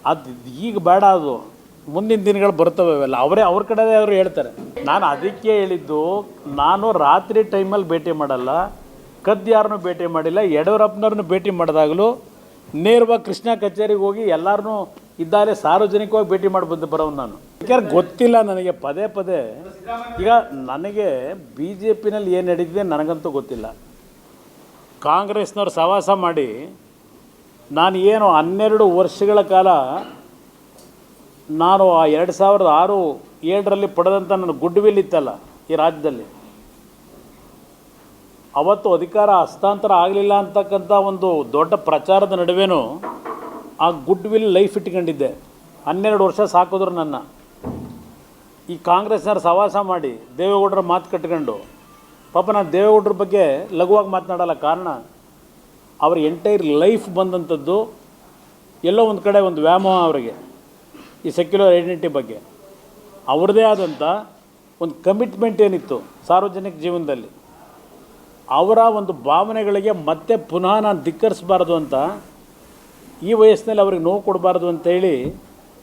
ಅದು ಈಗ ಬೇಡ, ಅದು ಮುಂದಿನ ದಿನಗಳು ಬರ್ತವೆ ಅವೆಲ್ಲ. ಅವ್ರ ಕಡೆ ಅವರು ಹೇಳ್ತಾರೆ. ನಾನು ಅದಕ್ಕೆ ಹೇಳಿದ್ದು, ನಾನು ರಾತ್ರಿ ಟೈಮಲ್ಲಿ ಭೇಟಿ ಮಾಡಲ್ಲ, ಕದ್ದು ಯಾರನ್ನೂ ಭೇಟಿ ಮಾಡಿಲ್ಲ. ಯಡಿಯೂರಪ್ಪನವ್ರನ್ನ ಭೇಟಿ ಮಾಡಿದಾಗಲೂ ನೇರವಾಗಿ ಕೃಷ್ಣ ಕಚೇರಿಗೆ ಹೋಗಿ ಎಲ್ಲರನ್ನೂ ಇದ್ದಾರೆ ಸಾರ್ವಜನಿಕವಾಗಿ ಭೇಟಿ ಮಾಡಿ ಬರೋನು ನಾನು. ಯಾಕೆ ಗೊತ್ತಿಲ್ಲ ನನಗೆ. ಪದೇ ಪದೇ ಈಗ ನನಗೆ ಬಿ ಜೆ ಪಿನಲ್ಲಿ ಏನು ನಡೀತಿದೆ ನನಗಂತೂ ಗೊತ್ತಿಲ್ಲ. ಕಾಂಗ್ರೆಸ್ನವ್ರು ಸಹವಾಸ ಮಾಡಿ ನಾನು ಏನು 12 ವರ್ಷಗಳ ಕಾಲ ನಾನು ಆ 2006-7ರಲ್ಲಿ ಪಡೆದಂಥ ನನ್ನ ಗುಡ್ ವಿಲ್ ಇತ್ತಲ್ಲ ಈ ರಾಜ್ಯದಲ್ಲಿ, ಅವತ್ತು ಅಧಿಕಾರ ಹಸ್ತಾಂತರ ಆಗಲಿಲ್ಲ ಅಂತಕ್ಕಂಥ ಒಂದು ದೊಡ್ಡ ಪ್ರಚಾರದ ನಡುವೆನೂ ಆ ಗುಡ್ ವಿಲ್ ಲೈಫ್ ಇಟ್ಕೊಂಡಿದ್ದೆ. 12 ವರ್ಷ ಸಾಕಿದ್ರು ನನ್ನ. ಈ ಕಾಂಗ್ರೆಸ್ನವ್ರು ಸಹವಾಸ ಮಾಡಿ ದೇವೇಗೌಡರ ಮಾತು ಕಟ್ಕೊಂಡು, ಪಾಪ ನಾನು ದೇವೇಗೌಡರ ಬಗ್ಗೆ ಲಘುವಾಗಿ ಮಾತನಾಡಲ್ಲ. ಕಾರಣ ಅವ್ರ ಎಂಟೈರ್ ಲೈಫ್ ಬಂದಂಥದ್ದು ಎಲ್ಲೋ ಒಂದು ಕಡೆ ಒಂದು ವ್ಯಾಮೋಹ ಅವರಿಗೆ ಈ ಸೆಕ್ಯುಲರ್ ಐಡೆಂಟಿಟಿ ಬಗ್ಗೆ. ಅವ್ರದ್ದೇ ಆದಂಥ ಒಂದು ಕಮಿಟ್ಮೆಂಟ್ ಏನಿತ್ತು ಸಾರ್ವಜನಿಕ ಜೀವನದಲ್ಲಿ, ಅವರ ಒಂದು ಭಾವನೆಗಳಿಗೆ ಮತ್ತೆ ಪುನಃ ನಾನು ಧಿಕ್ಕರಿಸಬಾರ್ದು ಅಂತ, ಈ ವಯಸ್ಸಿನಲ್ಲಿ ಅವ್ರಿಗೆ ನೋವು ಕೊಡಬಾರ್ದು ಅಂತೇಳಿ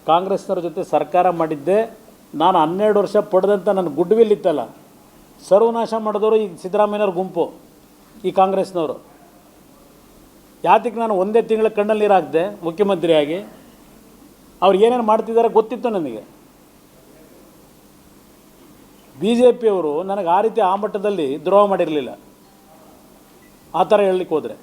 ಕಾಂಗ್ರೆಸ್ನವ್ರ ಜೊತೆ ಸರ್ಕಾರ ಮಾಡಿದ್ದೆ. ನಾನು 12 ವರ್ಷ ಪಡೆದಂಥ ನನ್ನ ಗುಡ್ ವಿಲ್ ಇತ್ತಲ್ಲ, ಸರ್ವನಾಶ ಮಾಡಿದವರು ಈ ಸಿದ್ದರಾಮಯ್ಯವ್ರ ಗುಂಪು, ಈ ಕಾಂಗ್ರೆಸ್ನವರು. ಯಾತಕ್ಕೆ ನಾನು ಒಂದೇ ತಿಂಗಳ ಕಣ್ಣಲ್ಲಿ ನೀರು ಹಾಕಿದೆ ಮುಖ್ಯಮಂತ್ರಿಯಾಗಿ. ಅವ್ರು ಏನೇನು ಮಾಡ್ತಿದ್ದಾರೆ ಗೊತ್ತಿತ್ತು ನನಗೆ. ಬಿ ಜೆ ಪಿಯವರು ನನಗೆ ಆ ರೀತಿ ಆ ಮಟ್ಟದಲ್ಲಿ ದ್ರೋಹ ಮಾಡಿರಲಿಲ್ಲ, ಆ ಥರ ಹೇಳಲಿಕ್ಕೆ ಹೋದರೆ.